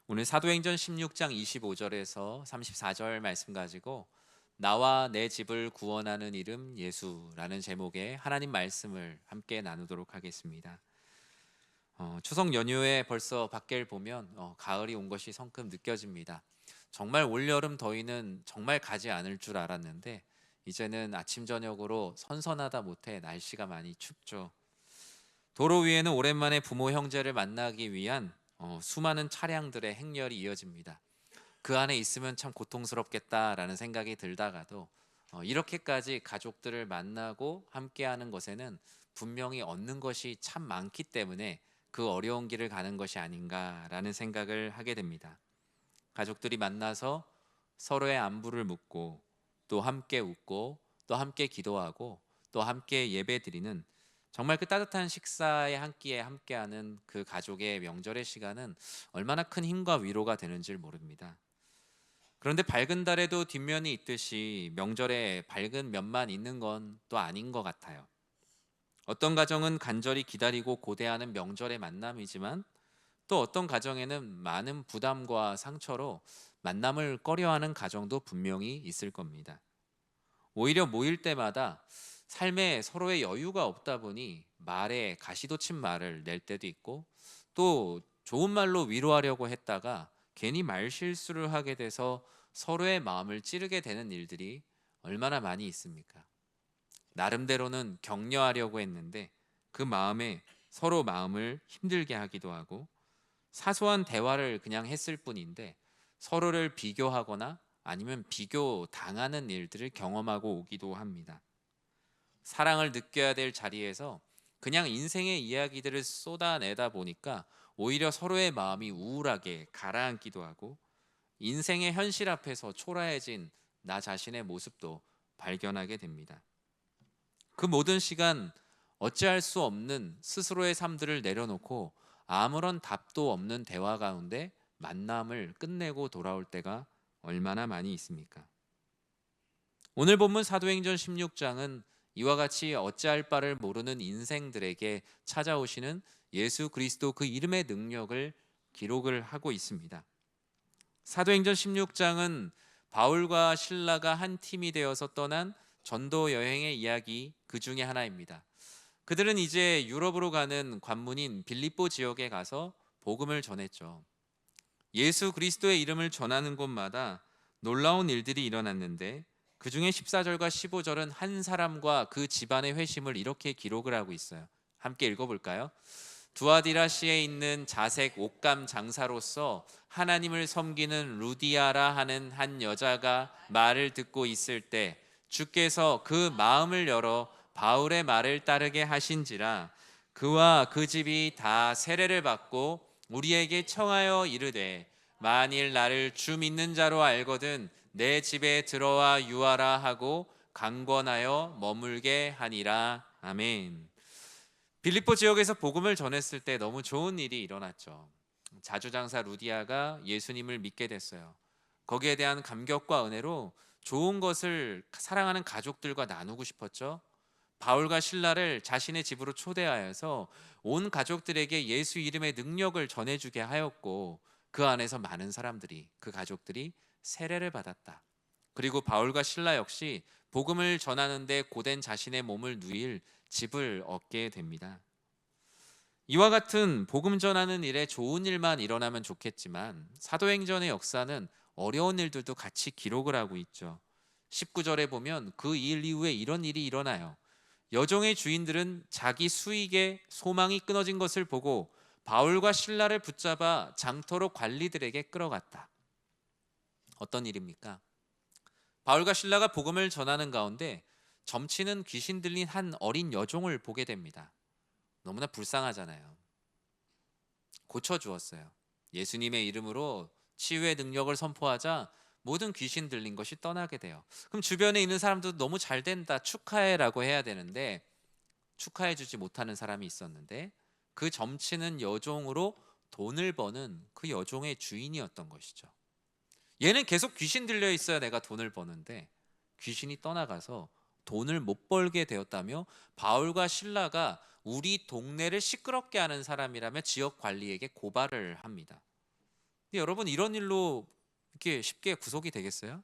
오늘 사도행전 16장 25절에서 34절 말씀 가지고 나와 내 집을 구원하는 이름 예수라는 제목의 하나님 말씀을 함께 나누도록 하겠습니다. 추석 연휴에 벌써 밖을 보면 가을이 온 것이 성큼 느껴집니다. 정말 올여름 더위는 정말 가지 않을 줄 알았는데 이제는 아침 저녁으로 선선하다 못해 날씨가 많이 춥죠. 도로 위에는 오랜만에 부모 형제를 만나기 위한 수많은 차량들의 행렬이 이어집니다. 그 안에 있으면 참 고통스럽겠다라는 생각이 들다가도 이렇게까지 가족들을 만나고 함께하는 것에는 분명히 얻는 것이 참 많기 때문에 그 어려운 길을 가는 것이 아닌가라는 생각을 하게 됩니다. 가족들이 만나서 서로의 안부를 묻고 또 함께 웃고 또 함께 기도하고 또 함께 예배드리는 정말 그 따뜻한 식사에 한 끼에 함께하는 그 가족의 명절의 시간은 얼마나 큰 힘과 위로가 되는지 모릅니다. 그런데 밝은 달에도 뒷면이 있듯이 명절에 밝은 면만 있는 건 또 아닌 것 같아요. 어떤 가정은 간절히 기다리고 고대하는 명절의 만남이지만 또 어떤 가정에는 많은 부담과 상처로 만남을 꺼려하는 가정도 분명히 있을 겁니다. 오히려 모일 때마다 삶에 서로의 여유가 없다 보니 말에 가시도 친 말을 낼 때도 있고 또 좋은 말로 위로하려고 했다가 괜히 말 실수를 하게 돼서 서로의 마음을 찌르게 되는 일들이 얼마나 많이 있습니까? 나름대로는 격려하려고 했는데 그 마음에 서로 마음을 힘들게 하기도 하고 사소한 대화를 그냥 했을 뿐인데 서로를 비교하거나 아니면 비교 당하는 일들을 경험하고 오기도 합니다. 사랑을 느껴야 될 자리에서 그냥 인생의 이야기들을 쏟아내다 보니까 오히려 서로의 마음이 우울하게 가라앉기도 하고 인생의 현실 앞에서 초라해진 나 자신의 모습도 발견하게 됩니다. 그 모든 시간 어찌할 수 없는 스스로의 삶들을 내려놓고 아무런 답도 없는 대화 가운데 만남을 끝내고 돌아올 때가 얼마나 많이 있습니까? 오늘 본문 사도행전 16장은 이와 같이 어찌할 바를 모르는 인생들에게 찾아오시는 예수 그리스도 그 이름의 능력을 기록을 하고 있습니다. 사도행전 16장은 바울과 신라가 한 팀이 되어서 떠난 전도 여행의 이야기 그 중에 하나입니다. 그들은 이제 유럽으로 가는 관문인 빌립보 지역에 가서 복음을 전했죠. 예수 그리스도의 이름을 전하는 곳마다 놀라운 일들이 일어났는데 그 중에 14절과 15절은 한 사람과 그 집안의 회심을 이렇게 기록을 하고 있어요. 함께 읽어볼까요? 두아디라시에 있는 자색 옷감 장사로서 하나님을 섬기는 루디아라 하는 한 여자가 말을 듣고 있을 때 주께서 그 마음을 열어 바울의 말을 따르게 하신지라 그와 그 집이 다 세례를 받고 우리에게 청하여 이르되 만일 나를 주 믿는 자로 알거든 내 집에 들어와 유하라 하고 강권하여 머물게 하니라. 아멘. 빌립보 지역에서 복음을 전했을 때 너무 좋은 일이 일어났죠. 자주장사 루디아가 예수님을 믿게 됐어요. 거기에 대한 감격과 은혜로 좋은 것을 사랑하는 가족들과 나누고 싶었죠. 바울과 신라를 자신의 집으로 초대하여서 온 가족들에게 예수 이름의 능력을 전해주게 하였고 그 안에서 많은 사람들이 그 가족들이 세례를 받았다. 그리고 바울과 신라 역시 복음을 전하는데 고된 자신의 몸을 누일 집을 얻게 됩니다. 이와 같은 복음 전하는 일에 좋은 일만 일어나면 좋겠지만 사도행전의 역사는 어려운 일들도 같이 기록을 하고 있죠. 19절에 보면 그 일 이후에 이런 일이 일어나요. 여종의 주인들은 자기 수익에 소망이 끊어진 것을 보고 바울과 신라를 붙잡아 장터로 관리들에게 끌어갔다. 어떤 일입니까? 바울과 신라가 복음을 전하는 가운데 점치는 귀신 들린 한 어린 여종을 보게 됩니다. 너무나 불쌍하잖아요. 고쳐주었어요. 예수님의 이름으로 치유의 능력을 선포하자 모든 귀신 들린 것이 떠나게 돼요. 그럼 주변에 있는 사람도 너무 잘 된다 축하해라고 해야 되는데 축하해주지 못하는 사람이 있었는데 그 점치는 여종으로 돈을 버는 그 여종의 주인이었던 것이죠. 얘는 계속 귀신 들려 있어야 내가 돈을 버는데 귀신이 떠나가서 돈을 못 벌게 되었다며 바울과 신라가 우리 동네를 시끄럽게 하는 사람이라며 지역 관리에게 고발을 합니다. 근데 여러분, 이런 일로 이렇게 쉽게 구속이 되겠어요?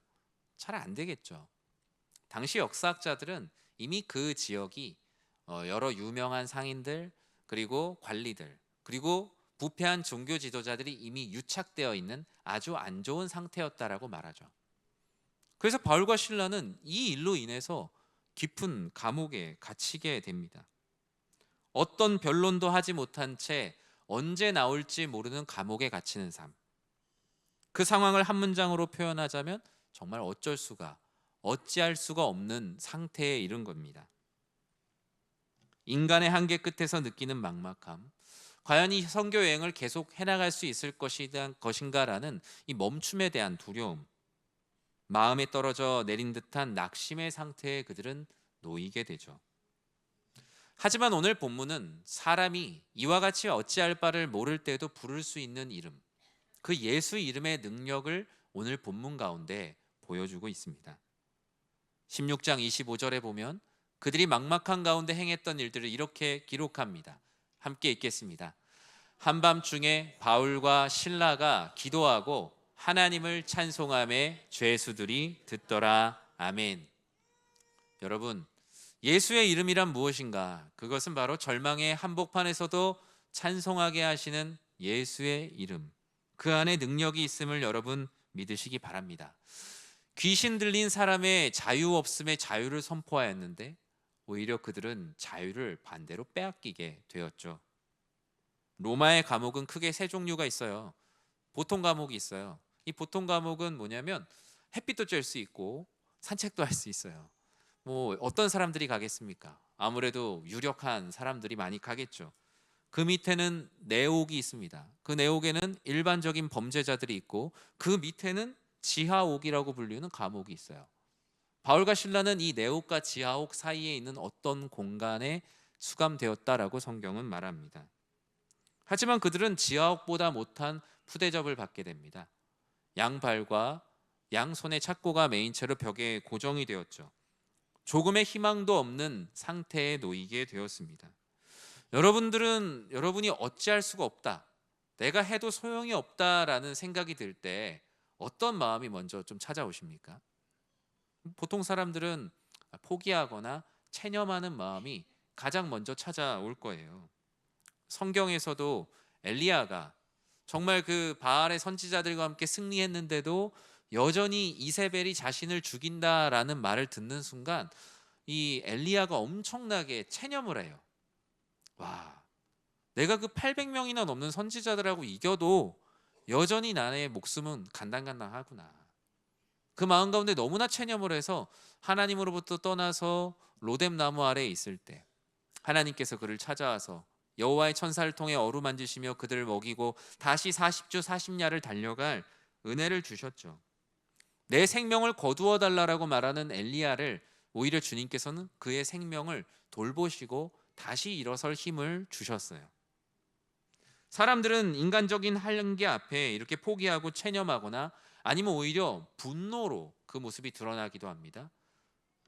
잘 안 되겠죠. 당시 역사학자들은 이미 그 지역이 여러 유명한 상인들, 그리고 관리들, 그리고 부패한 종교 지도자들이 이미 유착되어 있는 아주 안 좋은 상태였다라고 말하죠. 그래서 바울과 실라는 이 일로 인해서 깊은 감옥에 갇히게 됩니다. 어떤 변론도 하지 못한 채 언제 나올지 모르는 감옥에 갇히는 삶. 그 상황을 한 문장으로 표현하자면 정말 어찌할 수가 없는 상태에 이른 겁니다. 인간의 한계 끝에서 느끼는 막막함, 과연 이 선교 여행을 계속 해나갈 수 있을 것인가라는 이 멈춤에 대한 두려움, 마음에 떨어져 내린 듯한 낙심의 상태에 그들은 놓이게 되죠. 하지만 오늘 본문은 사람이 이와 같이 어찌할 바를 모를 때도 부를 수 있는 이름, 그 예수 이름의 능력을 오늘 본문 가운데 보여주고 있습니다. 16장 25절에 보면 그들이 막막한 가운데 행했던 일들을 이렇게 기록합니다. 함께 읽겠습니다. 한밤중에 바울과 실라가 기도하고 하나님을 찬송하며 죄수들이 듣더라. 아멘. 여러분, 예수의 이름이란 무엇인가? 그것은 바로 절망의 한복판에서도 찬송하게 하시는 예수의 이름, 그 안에 능력이 있음을 여러분 믿으시기 바랍니다. 귀신 들린 사람의 자유 없음의 자유를 선포하였는데 오히려 그들은 자유를 반대로 빼앗기게 되었죠. 로마의 감옥은 크게 세 종류가 있어요. 보통 감옥이 있어요. 이 보통 감옥은 뭐냐면 햇빛도 쬐을 수 있고 산책도 할 수 있어요. 뭐 어떤 사람들이 가겠습니까? 아무래도 유력한 사람들이 많이 가겠죠. 그 밑에는 내옥이 있습니다. 그 내옥에는 일반적인 범죄자들이 있고 그 밑에는 지하옥이라고 불리는 감옥이 있어요. 바울과 실라는 이 내옥과 지하옥 사이에 있는 어떤 공간에 수감되었다라고 성경은 말합니다. 하지만 그들은 지하옥보다 못한 푸대접을 받게 됩니다. 양발과 양손의 착고가 메인 채로 벽에 고정이 되었죠. 조금의 희망도 없는 상태에 놓이게 되었습니다. 여러분이 어찌할 수가 없다, 내가 해도 소용이 없다라는 생각이 들 때 어떤 마음이 먼저 좀 찾아오십니까? 보통 사람들은 포기하거나 체념하는 마음이 가장 먼저 찾아올 거예요. 성경에서도 엘리야가 정말 그 바알의 선지자들과 함께 승리했는데도 여전히 이세벨이 자신을 죽인다라는 말을 듣는 순간 이 엘리야가 엄청나게 체념을 해요. 와, 내가 그 800명이나 넘는 선지자들하고 이겨도 여전히 나의 목숨은 간당간당하구나. 그 마음 가운데 너무나 체념을 해서 하나님으로부터 떠나서 로뎀 나무 아래에 있을 때 하나님께서 그를 찾아와서 여호와의 천사를 통해 어루만지시며 그들을 먹이고 다시 40주 40야를 달려갈 은혜를 주셨죠. 내 생명을 거두어 달라라고 말하는 엘리야를 오히려 주님께서는 그의 생명을 돌보시고 다시 일어설 힘을 주셨어요. 사람들은 인간적인 한계 앞에 이렇게 포기하고 체념하거나 아니면 오히려 분노로 그 모습이 드러나기도 합니다.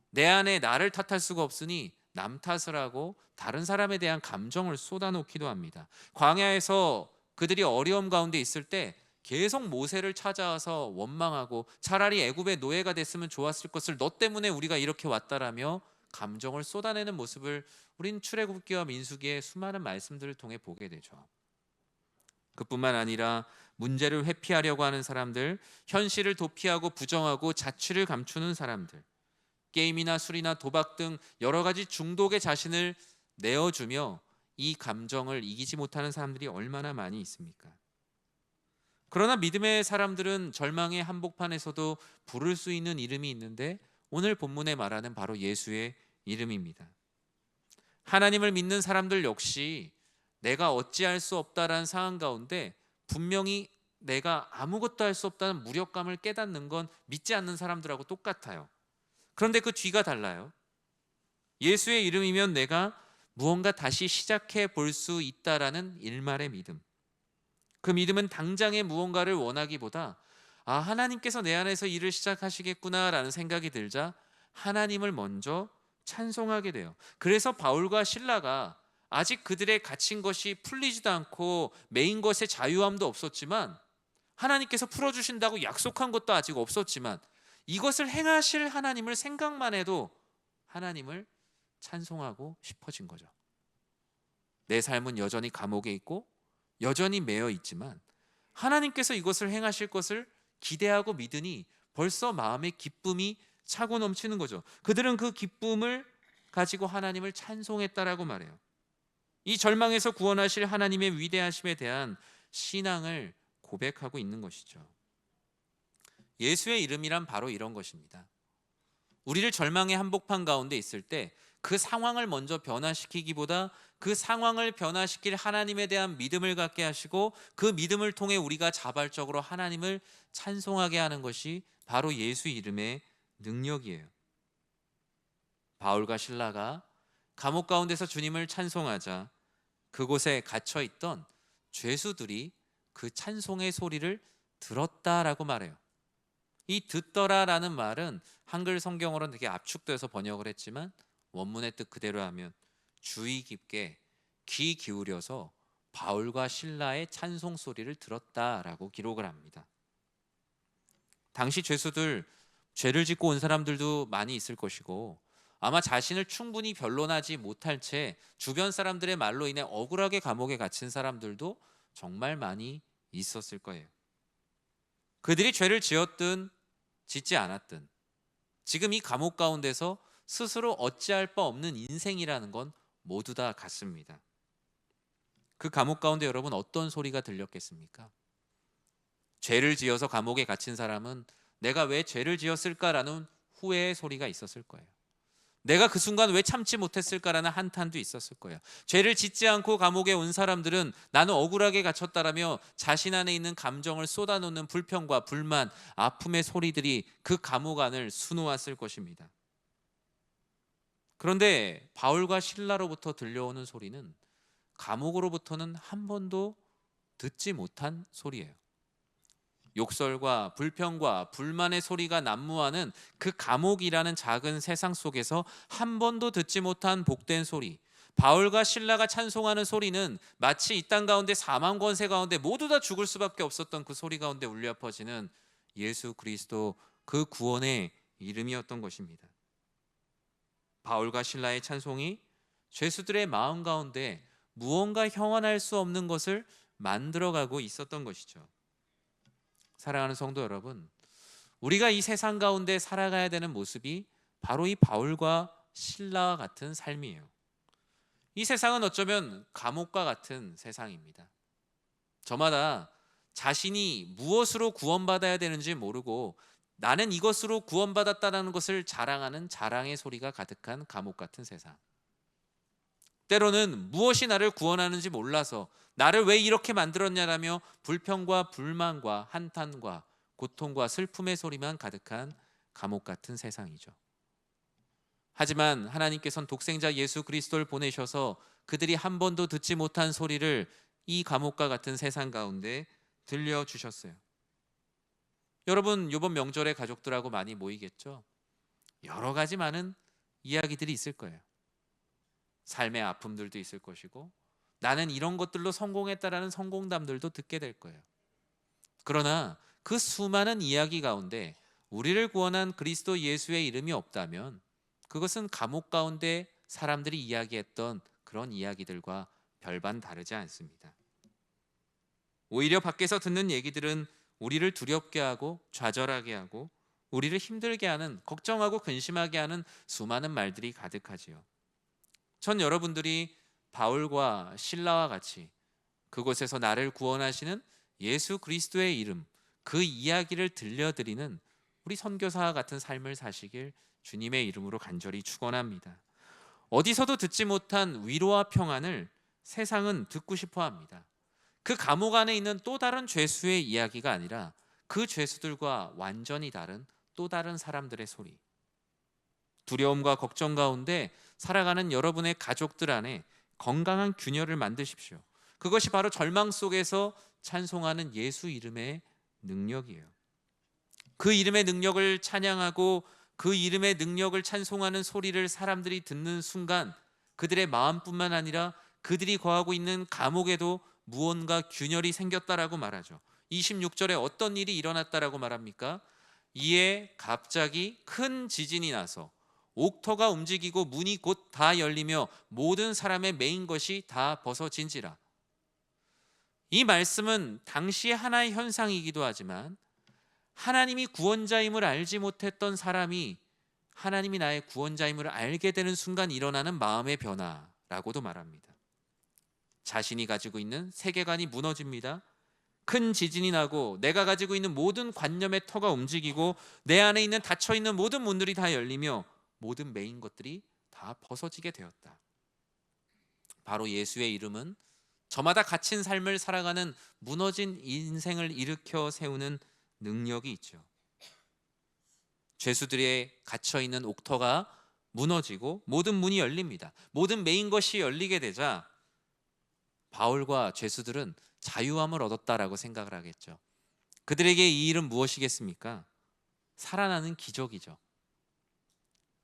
내 안에 나를 탓할 수가 없으니 남 탓을 하고 다른 사람에 대한 감정을 쏟아놓기도 합니다. 광야에서 그들이 어려움 가운데 있을 때 계속 모세를 찾아와서 원망하고 차라리 애굽의 노예가 됐으면 좋았을 것을 너 때문에 우리가 이렇게 왔다라며 감정을 쏟아내는 모습을 우린 출애굽기와 민수기의 수많은 말씀들을 통해 보게 되죠. 그뿐만 아니라 문제를 회피하려고 하는 사람들, 현실을 도피하고 부정하고 자취를 감추는 사람들, 게임이나 술이나 도박 등 여러 가지 중독의 자신을 내어주며 이 감정을 이기지 못하는 사람들이 얼마나 많이 있습니까? 그러나 믿음의 사람들은 절망의 한복판에서도 부를 수 있는 이름이 있는데 오늘 본문에 말하는 바로 예수의 이름입니다. 하나님을 믿는 사람들 역시 내가 어찌할 수 없다라는 상황 가운데 분명히 내가 아무것도 할 수 없다는 무력감을 깨닫는 건 믿지 않는 사람들하고 똑같아요. 그런데 그 뒤가 달라요. 예수의 이름이면 내가 무언가 다시 시작해 볼 수 있다라는 일말의 믿음. 그 믿음은 당장의 무언가를 원하기보다 하나님께서 내 안에서 일을 시작하시겠구나라는 생각이 들자 하나님을 먼저 찬송하게 돼요. 그래서 바울과 실라가 아직 그들의 갇힌 것이 풀리지도 않고 메인 것의 자유함도 없었지만 하나님께서 풀어주신다고 약속한 것도 아직 없었지만 이것을 행하실 하나님을 생각만 해도 하나님을 찬송하고 싶어진 거죠. 내 삶은 여전히 감옥에 있고 여전히 매여 있지만 하나님께서 이것을 행하실 것을 기대하고 믿으니 벌써 마음의 기쁨이 차고 넘치는 거죠. 그들은 그 기쁨을 가지고 하나님을 찬송했다라고 말해요. 이 절망에서 구원하실 하나님의 위대하심에 대한 신앙을 고백하고 있는 것이죠. 예수의 이름이란 바로 이런 것입니다. 우리를 절망의 한복판 가운데 있을 때 그 상황을 먼저 변화시키기보다 그 상황을 변화시킬 하나님에 대한 믿음을 갖게 하시고 그 믿음을 통해 우리가 자발적으로 하나님을 찬송하게 하는 것이 바로 예수 이름의 능력이에요. 바울과 실라가 감옥 가운데서 주님을 찬송하자 그곳에 갇혀 있던 죄수들이 그 찬송의 소리를 들었다라고 말해요. 이 듣더라라는 말은 한글 성경으로는 되게 압축돼서 번역을 했지만 원문의 뜻 그대로 하면 주의 깊게 귀 기울여서 바울과 실라의 찬송 소리를 들었다라고 기록을 합니다. 당시 죄수들, 죄를 짓고 온 사람들도 많이 있을 것이고 아마 자신을 충분히 변론하지 못할 채 주변 사람들의 말로 인해 억울하게 감옥에 갇힌 사람들도 정말 많이 있었을 거예요. 그들이 죄를 지었든 짓지 않았든 지금 이 감옥 가운데서 스스로 어찌할 바 없는 인생이라는 건 모두 다 같습니다. 그 감옥 가운데 여러분 어떤 소리가 들렸겠습니까? 죄를 지어서 감옥에 갇힌 사람은 내가 왜 죄를 지었을까라는 후회의 소리가 있었을 거예요. 내가 그 순간 왜 참지 못했을까라는 한탄도 있었을 거예요. 죄를 짓지 않고 감옥에 온 사람들은 나는 억울하게 갇혔다라며 자신 안에 있는 감정을 쏟아놓는 불평과 불만, 아픔의 소리들이 그 감옥 안을 수놓았을 것입니다. 그런데 바울과 실라로부터 들려오는 소리는 감옥으로부터는 한 번도 듣지 못한 소리예요. 욕설과 불평과 불만의 소리가 난무하는 그 감옥이라는 작은 세상 속에서 한 번도 듣지 못한 복된 소리, 바울과 실라가 찬송하는 소리는 마치 이 땅 가운데 사망 권세 가운데 모두 다 죽을 수밖에 없었던 그 소리 가운데 울려 퍼지는 예수 그리스도 그 구원의 이름이었던 것입니다. 바울과 실라의 찬송이 죄수들의 마음 가운데 무언가 형언할 수 없는 것을 만들어가고 있었던 것이죠. 사랑하는 성도 여러분, 우리가 이 세상 가운데 살아가야 되는 모습이 바로 이 바울과 실라와 같은 삶이에요. 이 세상은 어쩌면 감옥과 같은 세상입니다. 저마다 자신이 무엇으로 구원받아야 되는지 모르고 나는 이것으로 구원받았다는 것을 자랑하는 자랑의 소리가 가득한 감옥 같은 세상. 때로는 무엇이 나를 구원하는지 몰라서 나를 왜 이렇게 만들었냐라며 불평과 불만과 한탄과 고통과 슬픔의 소리만 가득한 감옥 같은 세상이죠. 하지만 하나님께서는 독생자 예수 그리스도를 보내셔서 그들이 한 번도 듣지 못한 소리를 이 감옥과 같은 세상 가운데 들려주셨어요. 여러분, 이번 명절에 가족들하고 많이 모이겠죠? 여러 가지 많은 이야기들이 있을 거예요. 삶의 아픔들도 있을 것이고 나는 이런 것들로 성공했다라는 성공담들도 듣게 될 거예요. 그러나 그 수많은 이야기 가운데 우리를 구원한 그리스도 예수의 이름이 없다면 그것은 감옥 가운데 사람들이 이야기했던 그런 이야기들과 별반 다르지 않습니다. 오히려 밖에서 듣는 얘기들은 우리를 두렵게 하고 좌절하게 하고 우리를 힘들게 하는, 걱정하고 근심하게 하는 수많은 말들이 가득하지요. 전 여러분들이 바울과 실라와 같이 그곳에서 나를 구원하시는 예수 그리스도의 이름, 그 이야기를 들려드리는 우리 선교사와 같은 삶을 사시길 주님의 이름으로 간절히 축원합니다. 어디서도 듣지 못한 위로와 평안을 세상은 듣고 싶어 합니다. 그 감옥 안에 있는 또 다른 죄수의 이야기가 아니라 그 죄수들과 완전히 다른 또 다른 사람들의 소리. 두려움과 걱정 가운데 살아가는 여러분의 가족들 안에 건강한 균열을 만드십시오. 그것이 바로 절망 속에서 찬송하는 예수 이름의 능력이에요. 그 이름의 능력을 찬양하고 그 이름의 능력을 찬송하는 소리를 사람들이 듣는 순간 그들의 마음뿐만 아니라 그들이 거하고 있는 감옥에도 무언가 균열이 생겼다라고 말하죠. 26절에 어떤 일이 일어났다라고 말합니까? 이에 갑자기 큰 지진이 나서 옥터가 움직이고 문이 곧 다 열리며 모든 사람의 매인 것이 다 벗어진지라. 이 말씀은 당시의 하나의 현상이기도 하지만 하나님이 구원자임을 알지 못했던 사람이 하나님이 나의 구원자임을 알게 되는 순간 일어나는 마음의 변화라고도 말합니다. 자신이 가지고 있는 세계관이 무너집니다. 큰 지진이 나고 내가 가지고 있는 모든 관념의 터가 움직이고 내 안에 있는 닫혀있는 모든 문들이 다 열리며 모든 매인 것들이 다 벗어지게 되었다. 바로 예수의 이름은 저마다 갇힌 삶을 살아가는 무너진 인생을 일으켜 세우는 능력이 있죠. 죄수들의 갇혀있는 옥터가 무너지고 모든 문이 열립니다. 모든 매인 것이 열리게 되자 바울과 죄수들은 자유함을 얻었다라고 생각을 하겠죠. 그들에게 이 일은 무엇이겠습니까? 살아나는 기적이죠.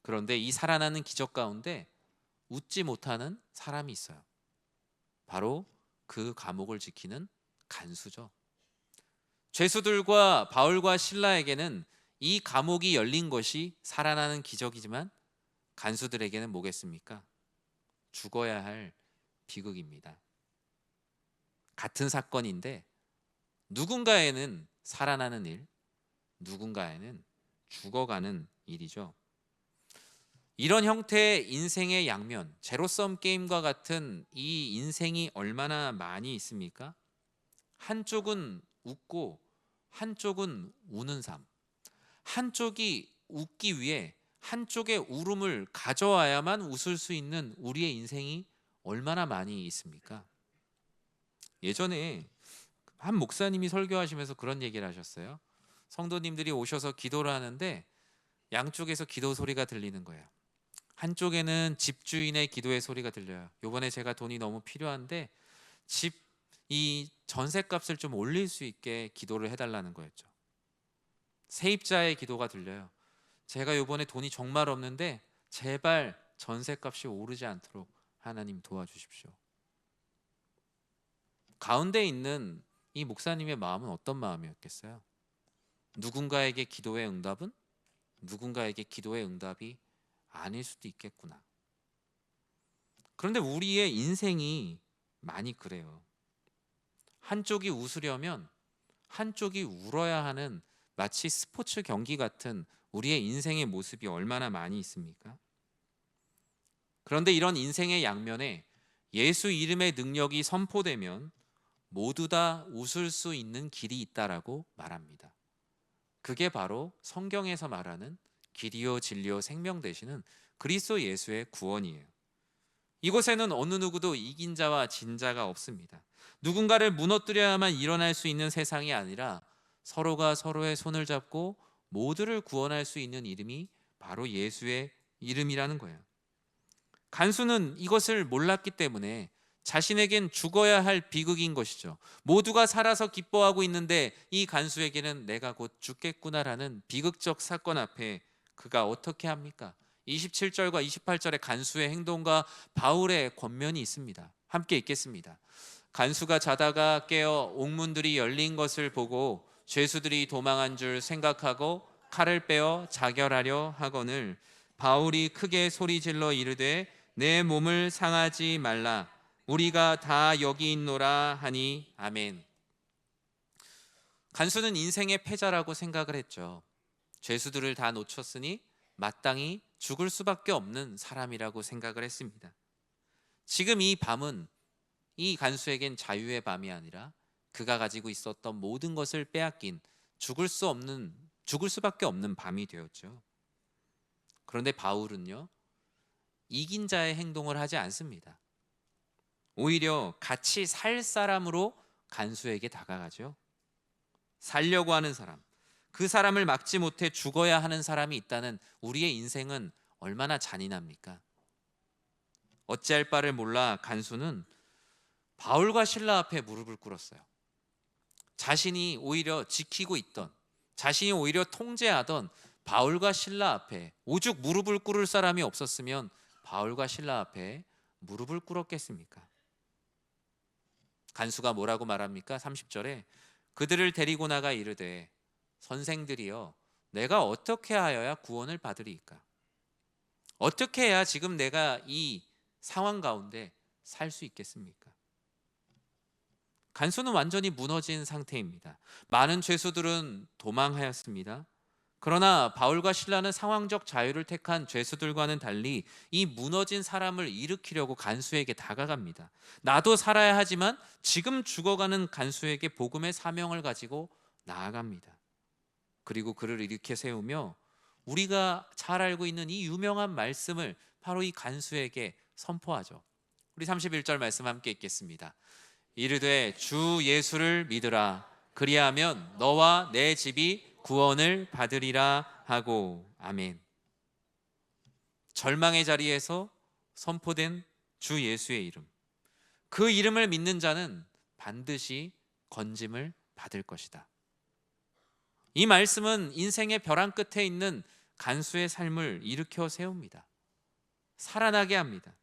그런데 이 살아나는 기적 가운데 웃지 못하는 사람이 있어요. 바로 그 감옥을 지키는 간수죠. 죄수들과 바울과 실라에게는 이 감옥이 열린 것이 살아나는 기적이지만 간수들에게는 뭐겠습니까? 죽어야 할 비극입니다. 같은 사건인데 누군가에는 살아나는 일, 누군가에는 죽어가는 일이죠. 이런 형태의 인생의 양면, 제로섬 게임과 같은 이 인생이 얼마나 많이 있습니까? 한쪽은 웃고 한쪽은 우는 삶, 한쪽이 웃기 위해 한쪽의 울음을 가져와야만 웃을 수 있는 우리의 인생이 얼마나 많이 있습니까? 예전에 한 목사님이 설교하시면서 그런 얘기를 하셨어요. 성도님들이 오셔서 기도를 하는데 양쪽에서 기도 소리가 들리는 거예요. 한쪽에는 집주인의 기도의 소리가 들려요. 요번에 제가 돈이 너무 필요한데 집 이 전셋값을 좀 올릴 수 있게 기도를 해달라는 거였죠. 세입자의 기도가 들려요. 제가 요번에 돈이 정말 없는데 제발 전셋값이 오르지 않도록 하나님 도와주십시오. 가운데 있는 이 목사님의 마음은 어떤 마음이었겠어요? 누군가에게 기도의 응답은 누군가에게 기도의 응답이 아닐 수도 있겠구나. 그런데 우리의 인생이 많이 그래요. 한쪽이 웃으려면 한쪽이 울어야 하는 마치 스포츠 경기 같은 우리의 인생의 모습이 얼마나 많이 있습니까? 그런데 이런 인생의 양면에 예수 이름의 능력이 선포되면 모두 다 웃을 수 있는 길이 있다라고 말합니다. 그게 바로 성경에서 말하는 길이요 진리요 생명 되시는 그리스도 예수의 구원이에요. 이곳에는 어느 누구도 이긴 자와 진 자가 없습니다. 누군가를 무너뜨려야만 일어날 수 있는 세상이 아니라 서로가 서로의 손을 잡고 모두를 구원할 수 있는 이름이 바로 예수의 이름이라는 거예요. 간수는 이것을 몰랐기 때문에 자신에겐 죽어야 할 비극인 것이죠. 모두가 살아서 기뻐하고 있는데 이 간수에게는 내가 곧 죽겠구나라는 비극적 사건 앞에 그가 어떻게 합니까? 27절과 28절의 간수의 행동과 바울의 권면이 있습니다. 함께 읽겠습니다. 간수가 자다가 깨어 옥문들이 열린 것을 보고 죄수들이 도망한 줄 생각하고 칼을 빼어 자결하려 하거늘 바울이 크게 소리질러 이르되 내 몸을 상하지 말라 우리가 다 여기 있노라 하니 아멘. 간수는 인생의 패자라고 생각을 했죠. 죄수들을 다 놓쳤으니 마땅히 죽을 수밖에 없는 사람이라고 생각을 했습니다. 지금 이 밤은 이 간수에겐 자유의 밤이 아니라 그가 가지고 있었던 모든 것을 빼앗긴 죽을 수밖에 없는 밤이 되었죠. 그런데 바울은요, 이긴 자의 행동을 하지 않습니다. 오히려 같이 살 사람으로 간수에게 다가가죠. 살려고 하는 사람, 그 사람을 막지 못해 죽어야 하는 사람이 있다는 우리의 인생은 얼마나 잔인합니까? 어찌할 바를 몰라 간수는 바울과 실라 앞에 무릎을 꿇었어요. 자신이 오히려 지키고 있던, 자신이 오히려 통제하던 바울과 실라 앞에 오죽 무릎을 꿇을 사람이 없었으면 바울과 실라 앞에 무릎을 꿇었겠습니까? 간수가 뭐라고 말합니까? 30절에 그들을 데리고 나가 이르되 선생들이여 내가 어떻게 하여야 구원을 받으리이까? 어떻게 해야 지금 내가 이 상황 가운데 살 수 있겠습니까? 간수는 완전히 무너진 상태입니다. 많은 죄수들은 도망하였습니다. 그러나 바울과 실라는 상황적 자유를 택한 죄수들과는 달리 이 무너진 사람을 일으키려고 간수에게 다가갑니다. 나도 살아야 하지만 지금 죽어가는 간수에게 복음의 사명을 가지고 나아갑니다. 그리고 그를 일으켜 세우며 우리가 잘 알고 있는 이 유명한 말씀을 바로 이 간수에게 선포하죠. 우리 31절 말씀 함께 읽겠습니다. 이르되 주 예수를 믿으라. 그리하면 너와 내 집이 구원을 받으리라 하고. 아멘. 절망의 자리에서 선포된 주 예수의 이름, 그 이름을 믿는 자는 반드시 건짐을 받을 것이다. 이 말씀은 인생의 벼랑 끝에 있는 간수의 삶을 일으켜 세웁니다. 살아나게 합니다.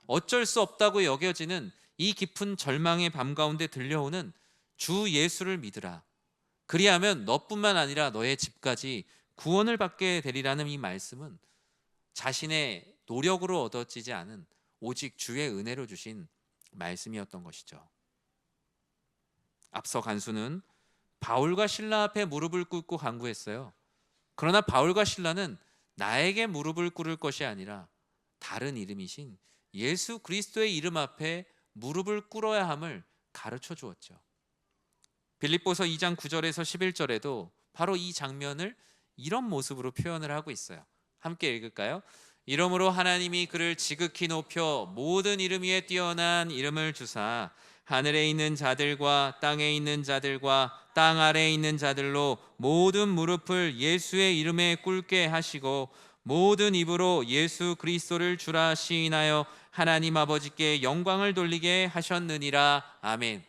어쩔 수 없다고 여겨지는 이 깊은 절망의 밤 가운데 들려오는 주 예수를 믿으라. 그리하면 너뿐만 아니라 너의 집까지 구원을 받게 되리라는 이 말씀은 자신의 노력으로 얻어지지 않은 오직 주의 은혜로 주신 말씀이었던 것이죠. 앞서 간수는 바울과 실라 앞에 무릎을 꿇고 간구했어요. 그러나 바울과 실라는 나에게 무릎을 꿇을 것이 아니라 다른 이름이신 예수 그리스도의 이름 앞에 무릎을 꿇어야 함을 가르쳐 주었죠. 빌립보서 2장 9절에서 11절에도 바로 이 장면을 이런 모습으로 표현을 하고 있어요. 함께 읽을까요? 이러므로 하나님이 그를 지극히 높여 모든 이름 위에 뛰어난 이름을 주사 하늘에 있는 자들과 땅에 있는 자들과 땅 아래에 있는 자들로 모든 무릎을 예수의 이름에 꿇게 하시고 모든 입으로 예수 그리스도를 주라 시인하여 하나님 아버지께 영광을 돌리게 하셨느니라. 아멘.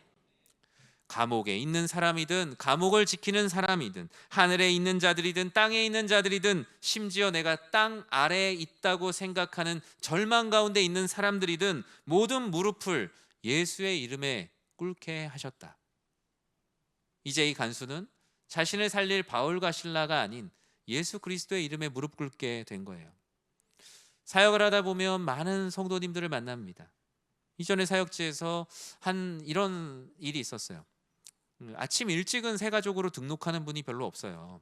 감옥에 있는 사람이든 감옥을 지키는 사람이든 하늘에 있는 자들이든 땅에 있는 자들이든 심지어 내가 땅 아래에 있다고 생각하는 절망 가운데 있는 사람들이든 모든 무릎을 예수의 이름에 꿇게 하셨다. 이제 이 간수는 자신을 살릴 바울과 실라가 아닌 예수 그리스도의 이름에 무릎 꿇게 된 거예요. 사역을 하다 보면 많은 성도님들을 만납니다. 이전에 사역지에서 한 이런 일이 있었어요. 아침 일찍은 새 가족으로 등록하는 분이 별로 없어요.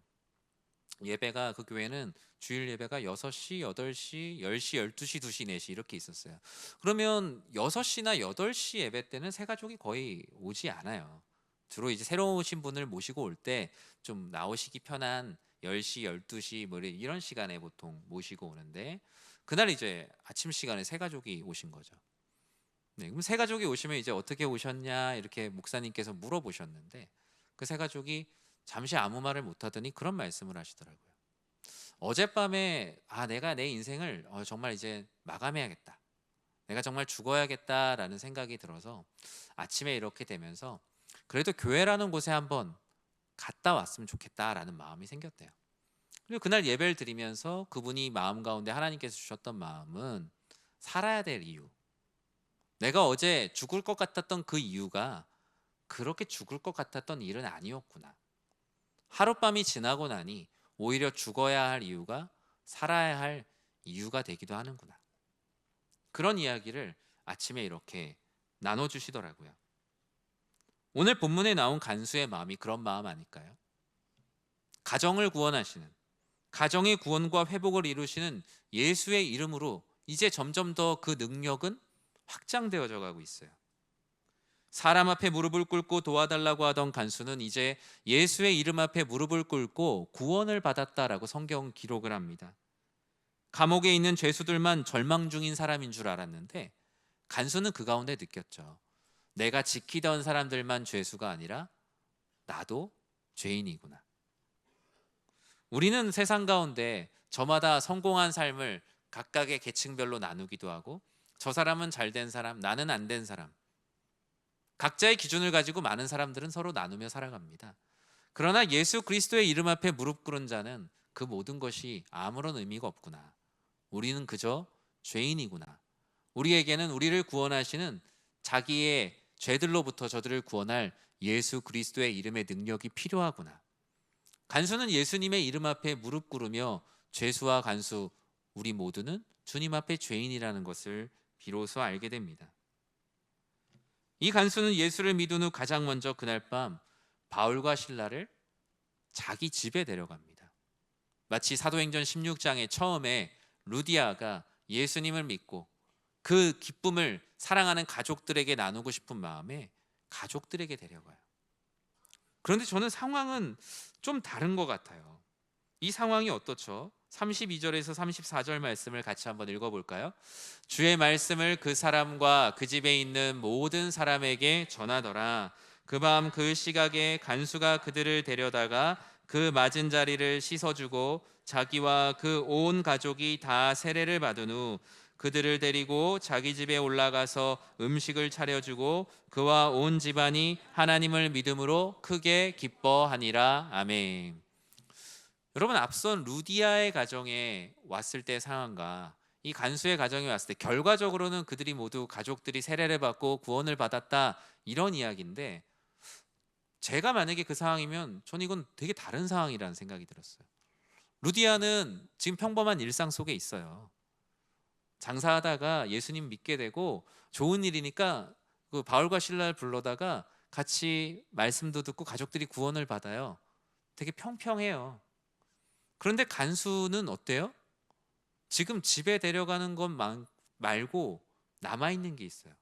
예배가 그 교회는 주일 예배가 6시, 8시, 10시, 12시, 2시, 4시 이렇게 있었어요. 그러면 6시나 8시 예배 때는 새 가족이 거의 오지 않아요. 주로 이제 새로 오신 분을 모시고 올 때 좀 나오시기 편한 10시, 12시 뭐 이런 시간에 보통 모시고 오는데 그날 이제 아침 시간에 새 가족이 오신 거죠. 네, 그럼 새 가족이 오시면 이제 어떻게 오셨냐 이렇게 목사님께서 물어보셨는데 그 새 가족이 잠시 아무 말을 못 하더니 그런 말씀을 하시더라고요. 어젯밤에 내가 내 인생을 정말 이제 마감해야겠다. 내가 정말 죽어야겠다라는 생각이 들어서 아침에 이렇게 되면서 그래도 교회라는 곳에 한번 갔다 왔으면 좋겠다라는 마음이 생겼대요. 그리고 그날 예배를 드리면서 그분이 마음 가운데 하나님께서 주셨던 마음은 살아야 될 이유. 내가 어제 죽을 것 같았던 그 이유가 그렇게 죽을 것 같았던 일은 아니었구나. 하룻밤이 지나고 나니 오히려 죽어야 할 이유가 살아야 할 이유가 되기도 하는구나. 그런 이야기를 아침에 이렇게 나눠주시더라고요. 오늘 본문에 나온 간수의 마음이 그런 마음 아닐까요? 가정을 구원하시는, 가정의 구원과 회복을 이루시는 예수의 이름으로 이제 점점 더 그 능력은 확장되어져 가고 있어요. 사람 앞에 무릎을 꿇고 도와달라고 하던 간수는 이제 예수의 이름 앞에 무릎을 꿇고 구원을 받았다라고 성경 기록을 합니다. 감옥에 있는 죄수들만 절망 중인 사람인 줄 알았는데 간수는 그 가운데 느꼈죠. 내가 지키던 사람들만 죄수가 아니라 나도 죄인이구나. 우리는 세상 가운데 저마다 성공한 삶을 각각의 계층별로 나누기도 하고 저 사람은 잘된 사람, 나는 안 된 사람. 각자의 기준을 가지고 많은 사람들은 서로 나누며 살아갑니다. 그러나 예수 그리스도의 이름 앞에 무릎 꿇은 자는 그 모든 것이 아무런 의미가 없구나. 우리는 그저 죄인이구나. 우리에게는 우리를 구원하시는 자기의 죄들로부터 저들을 구원할 예수 그리스도의 이름의 능력이 필요하구나. 간수는 예수님의 이름 앞에 무릎 꿇으며 죄수와 간수 우리 모두는 주님 앞에 죄인이라는 것을 비로소 알게 됩니다. 이 간수는 예수를 믿은 후 가장 먼저 그날 밤 바울과 실라를 자기 집에 데려갑니다. 마치 사도행전 16장에 처음에 루디아가 예수님을 믿고 그 기쁨을 사랑하는 가족들에게 나누고 싶은 마음에 가족들에게 데려가요. 그런데 저는 상황은 좀 다른 것 같아요. 이 상황이 어떻죠? 32절에서 34절 말씀을 같이 한번 읽어볼까요? 주의 말씀을 그 사람과 그 집에 있는 모든 사람에게 전하더라. 그 밤 그 시각에 간수가 그들을 데려다가 그 맞은 자리를 씻어주고 자기와 그 온 가족이 다 세례를 받은 후 그들을 데리고 자기 집에 올라가서 음식을 차려주고 그와 온 집안이 하나님을 믿음으로 크게 기뻐하니라. 아멘. 여러분, 앞선 루디아의 가정에 왔을 때 상황과 이 간수의 가정에 왔을 때 결과적으로는 그들이 모두 가족들이 세례를 받고 구원을 받았다, 이런 이야기인데, 제가 만약에 그 상황이면 전 이건 되게 다른 상황이라는 생각이 들었어요. 루디아는 지금 평범한 일상 속에 있어요. 장사하다가 예수님 믿게 되고 좋은 일이니까 그 바울과 실라를 불러다가 같이 말씀도 듣고 가족들이 구원을 받아요. 되게 평평해요. 그런데 간수는 어때요? 지금 집에 데려가는 것 말고 남아있는 게 있어요.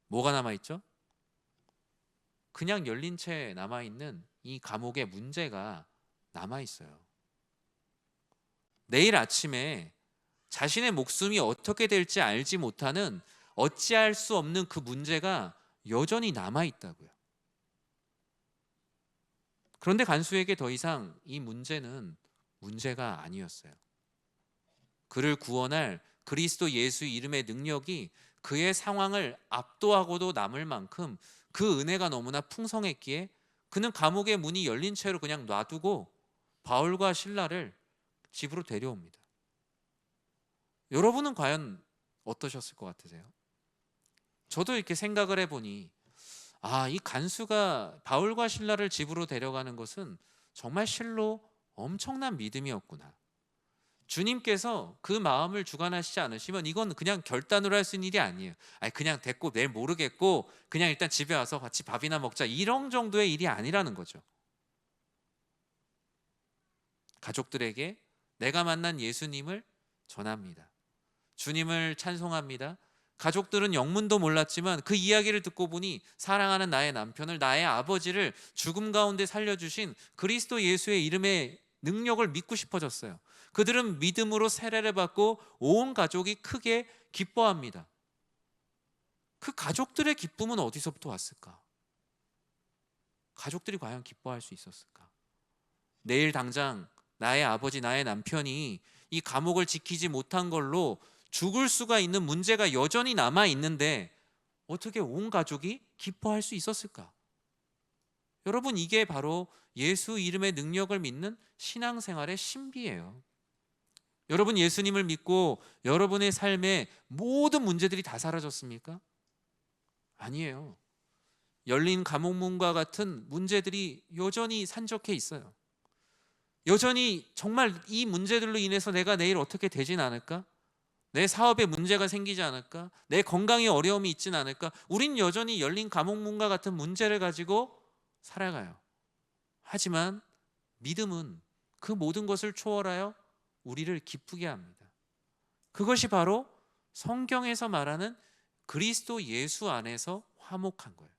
뭐가 남아있죠? 그냥 열린 채 남아있는 이 감옥의 문제가 남아있어요. 내일 아침에 자신의 목숨이 어떻게 될지 알지 못하는, 어찌할 수 없는 그 문제가 여전히 남아있다고요. 그런데 간수에게 더 이상 이 문제는 문제가 아니었어요. 그를 구원할 그리스도 예수 이름의 능력이 그의 상황을 압도하고도 남을 만큼 그 은혜가 너무나 풍성했기에 그는 감옥의 문이 열린 채로 그냥 놔두고 바울과 실라를 집으로 데려옵니다. 여러분은 과연 어떠셨을 것 같으세요? 저도 이렇게 생각을 해보니, 이 간수가 바울과 실라를 집으로 데려가는 것은 정말 실로 엄청난 믿음이었구나. 주님께서 그 마음을 주관하시지 않으시면 이건 그냥 결단으로 할 수 있는 일이 아니에요. 그냥 됐고 내일 모르겠고 그냥 일단 집에 와서 같이 밥이나 먹자, 이런 정도의 일이 아니라는 거죠. 가족들에게 내가 만난 예수님을 전합니다. 주님을 찬송합니다. 가족들은 영문도 몰랐지만 그 이야기를 듣고 보니 사랑하는 나의 남편을, 나의 아버지를 죽음 가운데 살려주신 그리스도 예수의 이름의 능력을 믿고 싶어졌어요. 그들은 믿음으로 세례를 받고 온 가족이 크게 기뻐합니다. 그 가족들의 기쁨은 어디서부터 왔을까? 가족들이 과연 기뻐할 수 있었을까? 내일 당장 나의 아버지, 나의 남편이 이 감옥을 지키지 못한 걸로 죽을 수가 있는 문제가 여전히 남아 있는데 어떻게 온 가족이 기뻐할 수 있었을까? 여러분, 이게 바로 예수 이름의 능력을 믿는 신앙생활의 신비예요. 여러분, 예수님을 믿고 여러분의 삶에 모든 문제들이 다 사라졌습니까? 아니에요. 열린 감옥문과 같은 문제들이 여전히 산적해 있어요. 여전히 정말 이 문제들로 인해서 내가 내일 어떻게 되진 않을까? 내 사업에 문제가 생기지 않을까? 내 건강에 어려움이 있진 않을까? 우린 여전히 열린 감옥문과 같은 문제를 가지고 살아가요. 하지만 믿음은 그 모든 것을 초월하여 우리를 기쁘게 합니다. 그것이 바로 성경에서 말하는 그리스도 예수 안에서 화목한 거예요.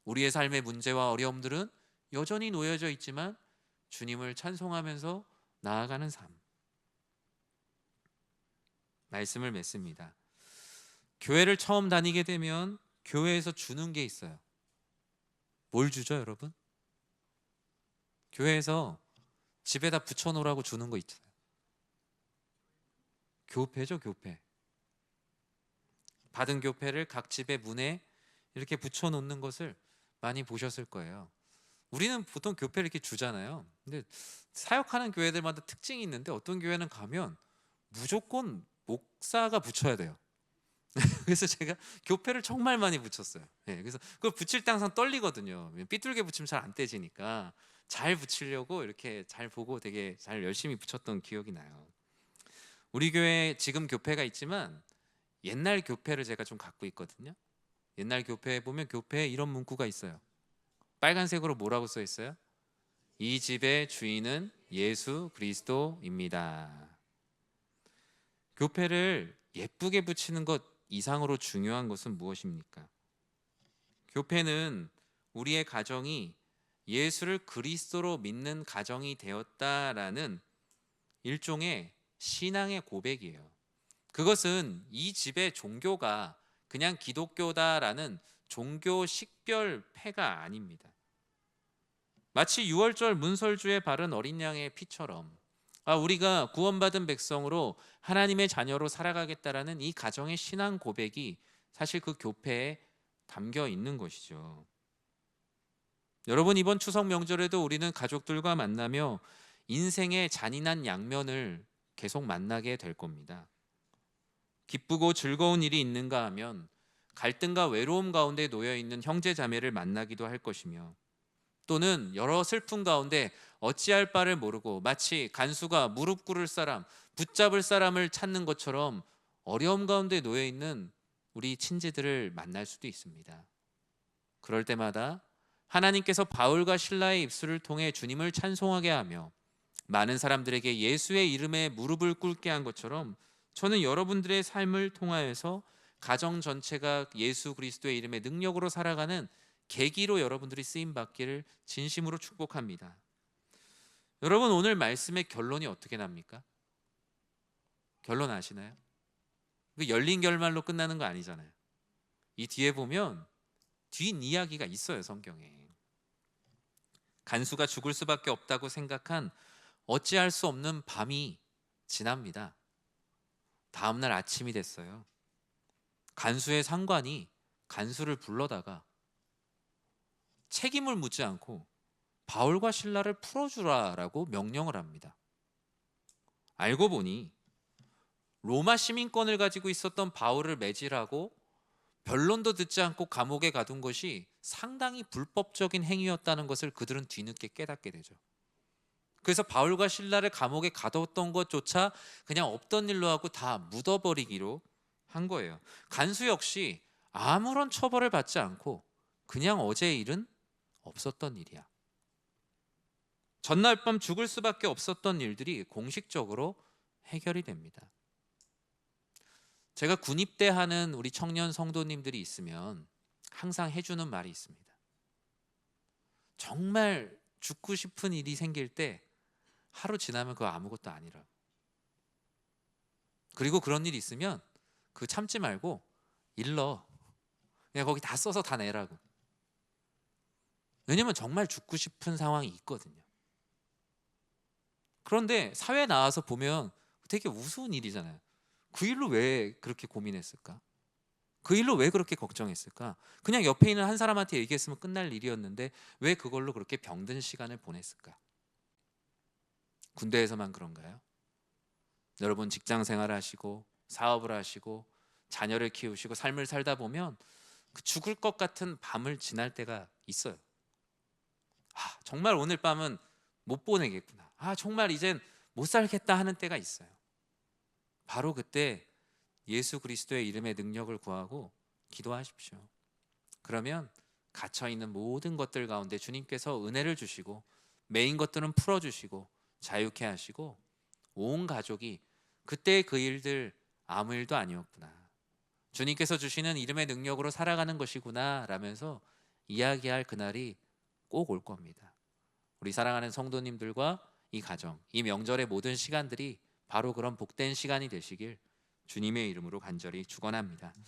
우리의 삶의 문제와 어려움들은 여전히 놓여져 있지만 주님을 찬송하면서 나아가는 삶. 말씀을 맺습니다. 교회를 처음 다니게 되면 교회에서 주는 게 있어요. 뭘 주죠, 여러분? 교회에서 집에다 붙여놓으라고 주는 거 있잖아요. 교패죠, 교패. 받은 교패를 각 집의 문에 이렇게 붙여놓는 것을 많이 보셨을 거예요. 우리는 보통 교패를 이렇게 주잖아요. 근데 사역하는 교회들마다 특징이 있는데 어떤 교회는 가면 무조건 목사가 붙여야 돼요. 그래서 제가 교패를 정말 많이 붙였어요. 예. 그래서 그걸 붙일 때 항상 떨리거든요. 삐뚤게 붙이면 잘 안 떼지니까 잘 붙이려고 이렇게 잘 보고 되게 잘 열심히 붙였던 기억이 나요. 우리 교회에 지금 교패가 있지만 옛날 교패를 제가 좀 갖고 있거든요. 옛날 교패에 보면 교패에 이런 문구가 있어요. 빨간색으로 뭐라고 써 있어요? 이 집의 주인은 예수 그리스도입니다. 교패를 예쁘게 붙이는 것 이상으로 중요한 것은 무엇입니까? 교패는 우리의 가정이 예수를 그리스도로 믿는 가정이 되었다라는 일종의 신앙의 고백이에요. 그것은 이 집의 종교가 그냥 기독교다라는 종교 식별패가 아닙니다. 마치 유월절 문설주에 바른 어린 양의 피처럼 우리가 구원받은 백성으로 하나님의 자녀로 살아가겠다라는 이 가정의 신앙 고백이 사실 그 교패에 담겨 있는 것이죠. 여러분, 이번 추석 명절에도 우리는 가족들과 만나며 인생의 잔인한 양면을 계속 만나게 될 겁니다. 기쁘고 즐거운 일이 있는가 하면 갈등과 외로움 가운데 놓여 있는 형제 자매를 만나기도 할 것이며, 또는 여러 슬픔 가운데 어찌할 바를 모르고 마치 간수가 무릎 꿇을 사람, 붙잡을 사람을 찾는 것처럼 어려움 가운데 놓여 있는 우리 친지들을 만날 수도 있습니다. 그럴 때마다 하나님께서 바울과 실라의 입술을 통해 주님을 찬송하게 하며 많은 사람들에게 예수의 이름에 무릎을 꿇게 한 것처럼, 저는 여러분들의 삶을 통하여서 가정 전체가 예수 그리스도의 이름의 능력으로 살아가는 계기로 여러분들이 쓰임 받기를 진심으로 축복합니다. 여러분, 오늘 말씀의 결론이 어떻게 납니까? 결론 아시나요? 그 열린 결말로 끝나는 거 아니잖아요. 이 뒤에 보면 뒷이야기가 있어요, 성경에. 간수가 죽을 수밖에 없다고 생각한 어찌할 수 없는 밤이 지납니다. 다음날 아침이 됐어요. 간수의 상관이 간수를 불러다가 책임을 묻지 않고 바울과 실라를 풀어주라라고 명령을 합니다. 알고 보니 로마 시민권을 가지고 있었던 바울을 매질하고 변론도 듣지 않고 감옥에 가둔 것이 상당히 불법적인 행위였다는 것을 그들은 뒤늦게 깨닫게 되죠. 그래서 바울과 실라를 감옥에 가뒀던 것조차 그냥 없던 일로 하고 다 묻어버리기로 한 거예요. 간수 역시 아무런 처벌을 받지 않고 그냥 어제의 일은 없었던 일이야. 전날 밤 죽을 수밖에 없었던 일들이 공식적으로 해결이 됩니다. 제가 군입대하는 우리 청년 성도님들이 있으면 항상 해주는 말이 있습니다. 정말 죽고 싶은 일이 생길 때 하루 지나면 그거 아무것도 아니라고. 그리고 그런 일이 있으면 그 참지 말고 일러. 그냥 거기 다 써서 다 내라고. 왜냐면 정말 죽고 싶은 상황이 있거든요. 그런데 사회에 나와서 보면 되게 우스운 일이잖아요. 그 일로 왜 그렇게 고민했을까? 그 일로 왜 그렇게 걱정했을까? 그냥 옆에 있는 한 사람한테 얘기했으면 끝날 일이었는데 왜 그걸로 그렇게 병든 시간을 보냈을까? 군대에서만 그런가요? 여러분, 직장 생활을 하시고 사업을 하시고 자녀를 키우시고 삶을 살다 보면 그 죽을 것 같은 밤을 지날 때가 있어요. 정말 오늘 밤은 못 보내겠구나. 정말 이젠 못 살겠다 하는 때가 있어요. 바로 그때 예수 그리스도의 이름의 능력을 구하고 기도하십시오. 그러면 갇혀있는 모든 것들 가운데 주님께서 은혜를 주시고 메인 것들은 풀어주시고 자유케 하시고 온 가족이 그때 그 일들 아무 일도 아니었구나, 주님께서 주시는 이름의 능력으로 살아가는 것이구나 라면서 이야기할 그날이 꼭 올 겁니다. 우리 사랑하는 성도님들과 이 가정, 이 명절의 모든 시간들이 바로 그런 복된 시간이 되시길 주님의 이름으로 간절히 축원합니다.